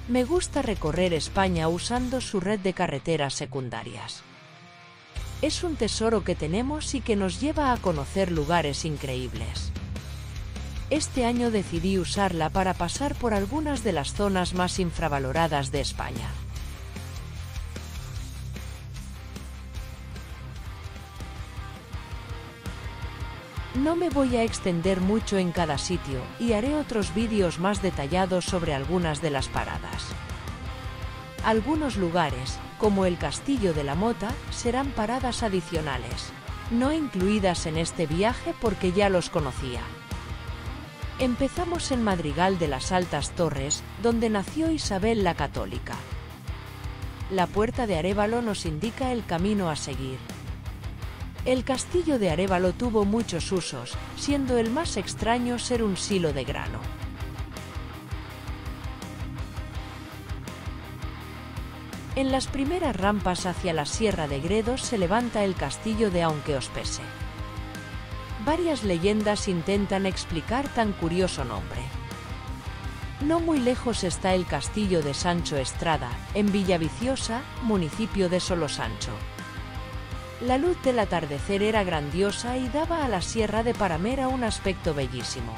Me gusta recorrer España usando su red de carreteras secundarias. Es un tesoro que tenemos y que nos lleva a conocer lugares increíbles. Este año decidí usarla para pasar por algunas de las zonas más infravaloradas de España. No me voy a extender mucho en cada sitio y haré otros vídeos más detallados sobre algunas de las paradas. Algunos lugares, como el Castillo de la Mota, serán paradas adicionales, no incluidas en este viaje porque ya los conocía. Empezamos en Madrigal de las Altas Torres, donde nació Isabel la Católica. La Puerta de Arévalo nos indica el camino a seguir. El castillo de Arévalo tuvo muchos usos, siendo el más extraño ser un silo de grano. En las primeras rampas hacia la Sierra de Gredos se levanta el castillo de Aunque os pese. Varias leyendas intentan explicar tan curioso nombre. No muy lejos está el castillo de Sancho Estrada, en Villaviciosa, municipio de Solosancho. La luz del atardecer era grandiosa y daba a la Sierra de Paramera un aspecto bellísimo.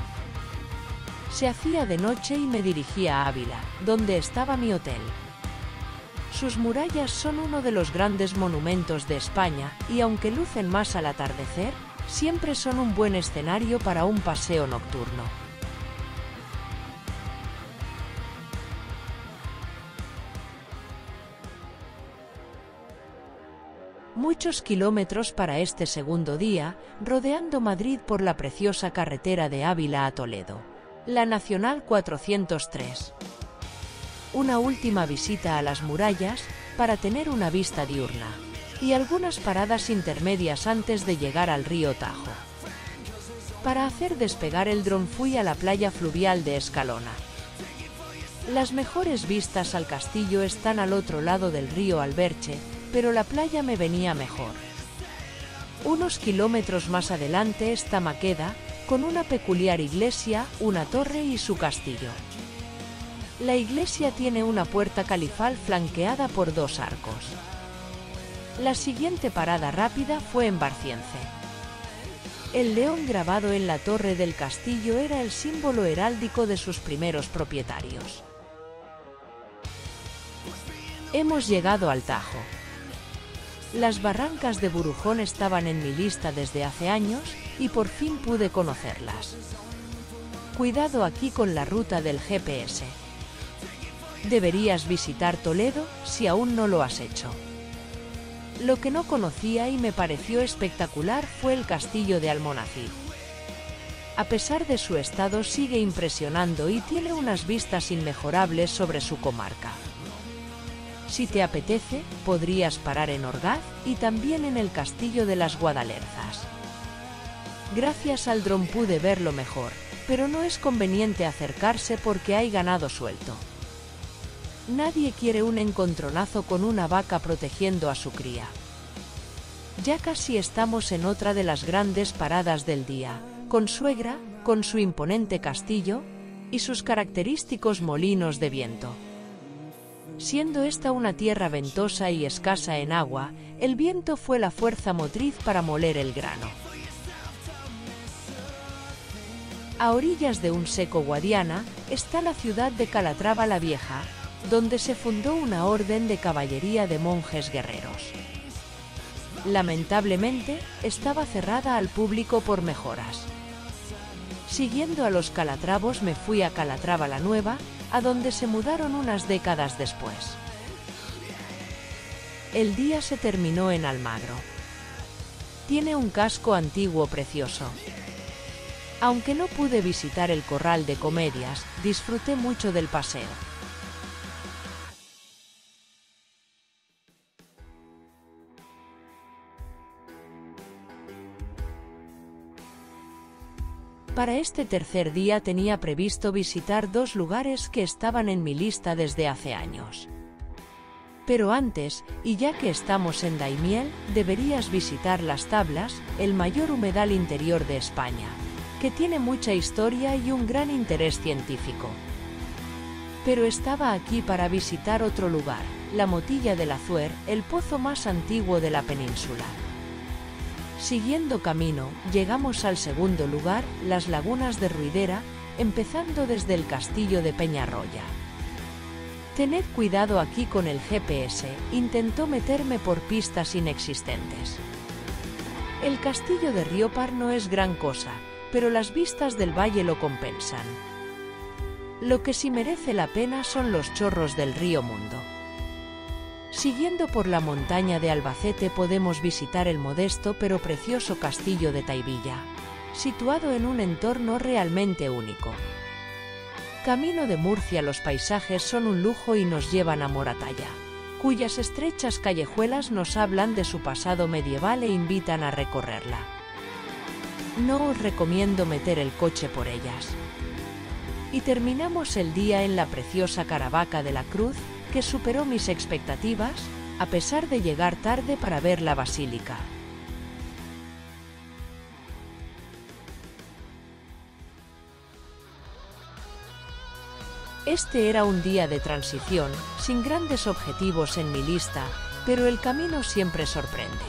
Se hacía de noche y me dirigía a Ávila, donde estaba mi hotel. Sus murallas son uno de los grandes monumentos de España y aunque lucen más al atardecer, siempre son un buen escenario para un paseo nocturno. Muchos kilómetros para este segundo día, rodeando Madrid por la preciosa carretera de Ávila a Toledo, la Nacional 403. Una última visita a las murallas, para tener una vista diurna, y algunas paradas intermedias antes de llegar al río Tajo. Para hacer despegar el dron fui a la playa fluvial de Escalona. Las mejores vistas al castillo están al otro lado del río Alberche, pero la playa me venía mejor. Unos kilómetros más adelante está Maqueda, con una peculiar iglesia, una torre y su castillo. La iglesia tiene una puerta califal flanqueada por dos arcos. La siguiente parada rápida fue en Barcience. El león grabado en la torre del castillo era el símbolo heráldico de sus primeros propietarios. Hemos llegado al Tajo. Las barrancas de Burujón estaban en mi lista desde hace años y por fin pude conocerlas. Cuidado aquí con la ruta del GPS. Deberías visitar Toledo si aún no lo has hecho. Lo que no conocía y me pareció espectacular fue el castillo de Almonacid. A pesar de su estado sigue impresionando y tiene unas vistas inmejorables sobre su comarca. Si te apetece, podrías parar en Orgaz y también en el castillo de las Guadalerzas. Gracias al dron pude verlo mejor, pero no es conveniente acercarse porque hay ganado suelto. Nadie quiere un encontronazo con una vaca protegiendo a su cría. Ya casi estamos en otra de las grandes paradas del día, Consuegra, con su imponente castillo y sus característicos molinos de viento. Siendo esta una tierra ventosa y escasa en agua, el viento fue la fuerza motriz para moler el grano. A orillas de un seco Guadiana está la ciudad de Calatrava la Vieja, donde se fundó una orden de caballería de monjes guerreros. Lamentablemente, estaba cerrada al público por mejoras. Siguiendo a los calatravos me fui a Calatrava la Nueva, a donde se mudaron unas décadas después. El día se terminó en Almagro. Tiene un casco antiguo precioso. Aunque no pude visitar el Corral de Comedias, disfruté mucho del paseo. Para este tercer día tenía previsto visitar dos lugares que estaban en mi lista desde hace años. Pero antes, y ya que estamos en Daimiel, deberías visitar Las Tablas, el mayor humedal interior de España, que tiene mucha historia y un gran interés científico. Pero estaba aquí para visitar otro lugar, la Motilla del Azuer, el pozo más antiguo de la península. Siguiendo camino, llegamos al segundo lugar, las lagunas de Ruidera, empezando desde el castillo de Peñarroya. Tened cuidado aquí con el GPS, intentó meterme por pistas inexistentes. El castillo de Riopar no es gran cosa, pero las vistas del valle lo compensan. Lo que sí merece la pena son los chorros del río Mundo. Siguiendo por la montaña de Albacete podemos visitar el modesto pero precioso castillo de Taivilla, situado en un entorno realmente único. Camino de Murcia los paisajes son un lujo y nos llevan a Moratalla, cuyas estrechas callejuelas nos hablan de su pasado medieval e invitan a recorrerla. No os recomiendo meter el coche por ellas. Y terminamos el día en la preciosa Caravaca de la Cruz, que superó mis expectativas, a pesar de llegar tarde para ver la basílica. Este era un día de transición, sin grandes objetivos en mi lista, pero el camino siempre sorprende.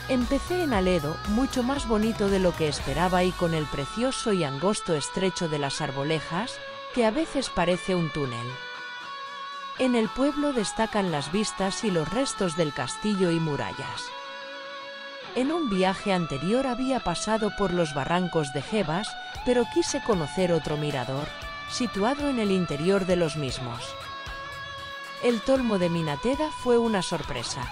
Empecé en Aledo, mucho más bonito de lo que esperaba y con el precioso y angosto estrecho de las Arbolejas, que a veces parece un túnel. En el pueblo destacan las vistas y los restos del castillo y murallas. En un viaje anterior había pasado por los barrancos de Jebas, pero quise conocer otro mirador, situado en el interior de los mismos. El Tolmo de Minateda fue una sorpresa.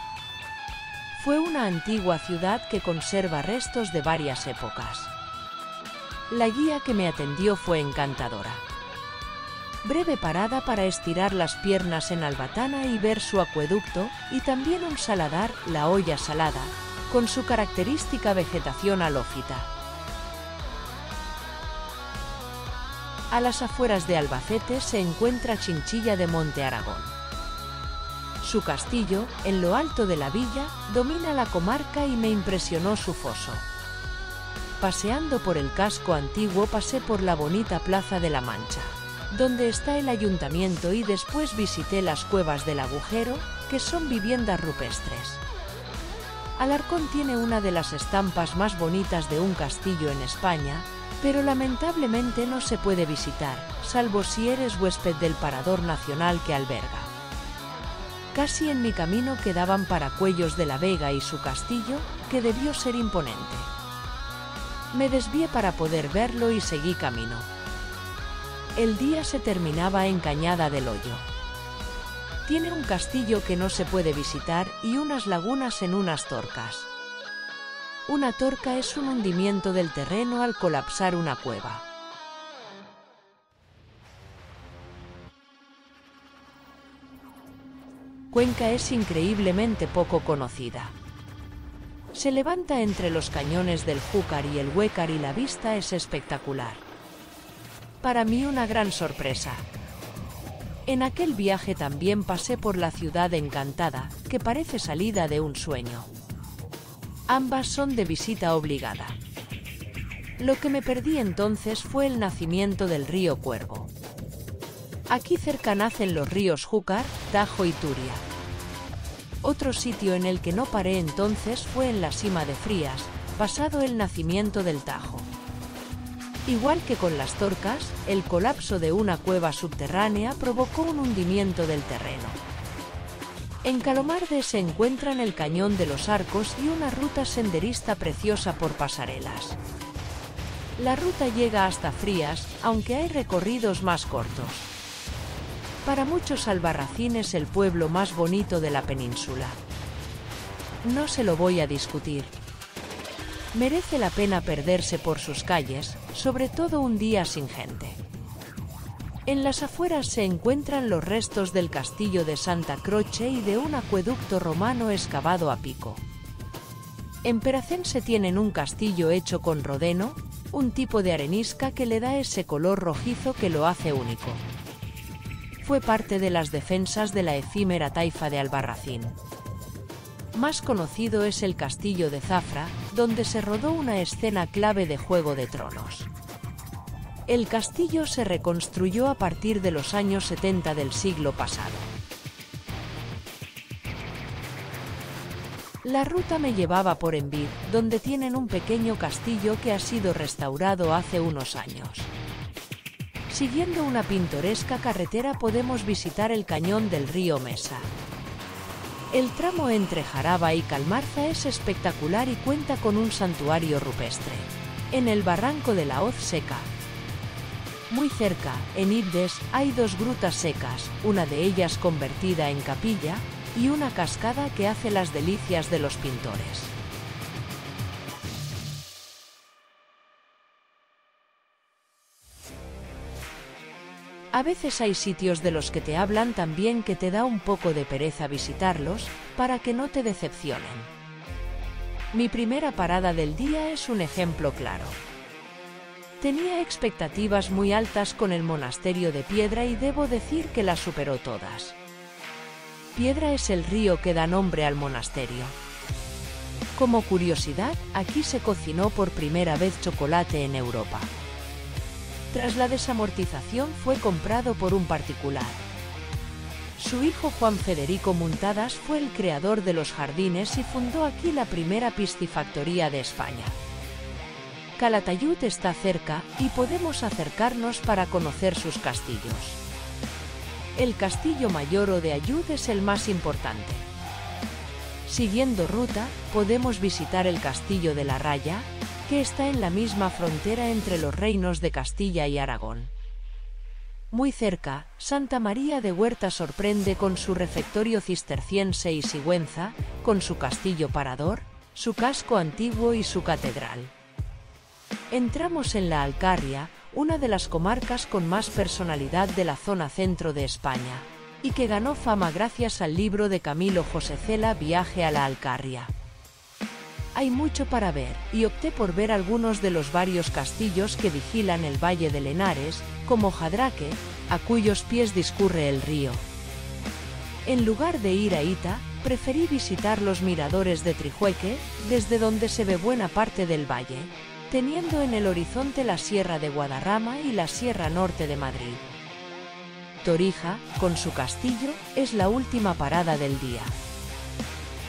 Fue una antigua ciudad que conserva restos de varias épocas. La guía que me atendió fue encantadora. Breve parada para estirar las piernas en Albatana y ver su acueducto, y también un saladar, la Olla Salada, con su característica vegetación halófita. A las afueras de Albacete se encuentra Chinchilla de Monte Aragón. Su castillo, en lo alto de la villa, domina la comarca y me impresionó su foso. Paseando por el casco antiguo pasé por la bonita Plaza de la Mancha, donde está el ayuntamiento, y después visité las cuevas del Agujero, que son viviendas rupestres. Alarcón tiene una de las estampas más bonitas de un castillo en España, pero lamentablemente no se puede visitar, salvo si eres huésped del Parador Nacional que alberga. Casi en mi camino quedaban Paracuellos de la Vega y su castillo, que debió ser imponente. Me desvié para poder verlo y seguí camino. El día se terminaba en Cañada del Hoyo. Tiene un castillo que no se puede visitar y unas lagunas en unas torcas. Una torca es un hundimiento del terreno al colapsar una cueva. Cuenca es increíblemente poco conocida. Se levanta entre los cañones del Júcar y el Huécar y la vista es espectacular. Para mí una gran sorpresa. En aquel viaje también pasé por la ciudad encantada, que parece salida de un sueño. Ambas son de visita obligada. Lo que me perdí entonces fue el nacimiento del río Cuervo. Aquí cerca nacen los ríos Júcar, Tajo y Turia. Otro sitio en el que no paré entonces fue en la Sima de Frías, pasado el nacimiento del Tajo. Igual que con las torcas, el colapso de una cueva subterránea provocó un hundimiento del terreno. En Calomarde se encuentran el Cañón de los Arcos y una ruta senderista preciosa por pasarelas. La ruta llega hasta Frías, aunque hay recorridos más cortos. Para muchos Albarracín es el pueblo más bonito de la península. No se lo voy a discutir. Merece la pena perderse por sus calles, sobre todo un día sin gente. En las afueras se encuentran los restos del castillo de Santa Croce y de un acueducto romano excavado a pico. En Peracense tienen un castillo hecho con rodeno, un tipo de arenisca que le da ese color rojizo que lo hace único. Fue parte de las defensas de la efímera taifa de Albarracín. Más conocido es el castillo de Zafra, donde se rodó una escena clave de Juego de Tronos. El castillo se reconstruyó a partir de los años 70 del siglo pasado. La ruta me llevaba por Envid, donde tienen un pequeño castillo que ha sido restaurado hace unos años. Siguiendo una pintoresca carretera podemos visitar el cañón del río Mesa. El tramo entre Jaraba y Calmarza es espectacular y cuenta con un santuario rupestre, en el barranco de la Hoz Seca. Muy cerca, en Ibdes, hay dos grutas secas, una de ellas convertida en capilla, y una cascada que hace las delicias de los pintores. A veces hay sitios de los que te hablan tan bien que te da un poco de pereza visitarlos, para que no te decepcionen. Mi primera parada del día es un ejemplo claro. Tenía expectativas muy altas con el monasterio de Piedra y debo decir que las superó todas. Piedra es el río que da nombre al monasterio. Como curiosidad, aquí se cocinó por primera vez chocolate en Europa. Tras la desamortización fue comprado por un particular. Su hijo Juan Federico Muntadas fue el creador de los jardines y fundó aquí la primera piscifactoría de España. Calatayud está cerca y podemos acercarnos para conocer sus castillos. El castillo mayor o de Ayud es el más importante. Siguiendo ruta, podemos visitar el castillo de la Raya, que está en la misma frontera entre los reinos de Castilla y Aragón. Muy cerca, Santa María de Huerta sorprende con su refectorio cisterciense y Sigüenza, con su castillo parador, su casco antiguo y su catedral. Entramos en la Alcarria, una de las comarcas con más personalidad de la zona centro de España, y que ganó fama gracias al libro de Camilo José Cela Viaje a la Alcarria. Hay mucho para ver, y opté por ver algunos de los varios castillos que vigilan el Valle de Henares, como Jadraque, a cuyos pies discurre el río. En lugar de ir a Ita, preferí visitar los miradores de Trijueque, desde donde se ve buena parte del valle, teniendo en el horizonte la Sierra de Guadarrama y la Sierra Norte de Madrid. Torija, con su castillo, es la última parada del día.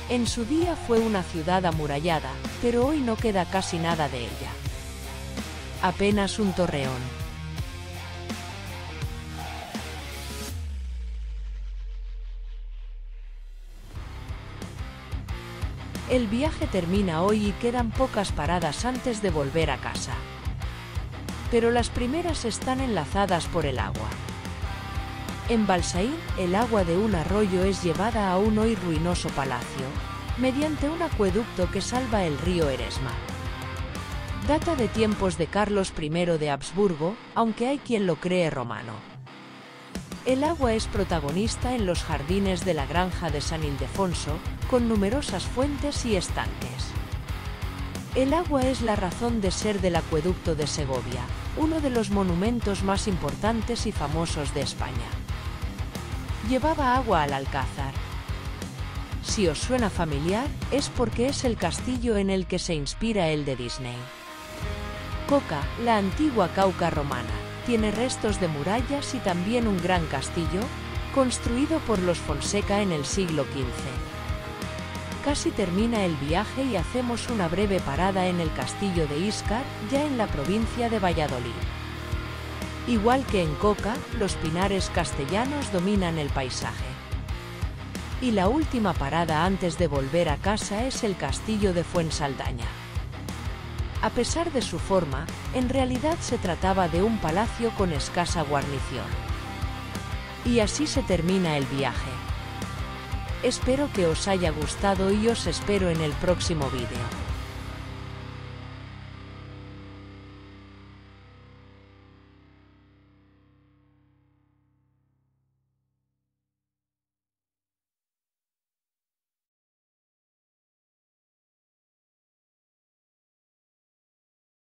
En su día fue una ciudad amurallada, pero hoy no queda casi nada de ella. Apenas un torreón. El viaje termina hoy y quedan pocas paradas antes de volver a casa. Pero las primeras están enlazadas por el agua. En Balsaín, el agua de un arroyo es llevada a un hoy ruinoso palacio, mediante un acueducto que salva el río Eresma. Data de tiempos de Carlos I de Habsburgo, aunque hay quien lo cree romano. El agua es protagonista en los jardines de la granja de San Ildefonso, con numerosas fuentes y estanques. El agua es la razón de ser del acueducto de Segovia, uno de los monumentos más importantes y famosos de España. Llevaba agua al Alcázar. Si os suena familiar, es porque es el castillo en el que se inspira el de Disney. Coca, la antigua Cauca romana, tiene restos de murallas y también un gran castillo, construido por los Fonseca en el siglo XV. Casi termina el viaje y hacemos una breve parada en el castillo de Íscar, ya en la provincia de Valladolid. Igual que en Coca, los pinares castellanos dominan el paisaje. Y la última parada antes de volver a casa es el castillo de Fuensaldaña. A pesar de su forma, en realidad se trataba de un palacio con escasa guarnición. Y así se termina el viaje. Espero que os haya gustado y os espero en el próximo vídeo.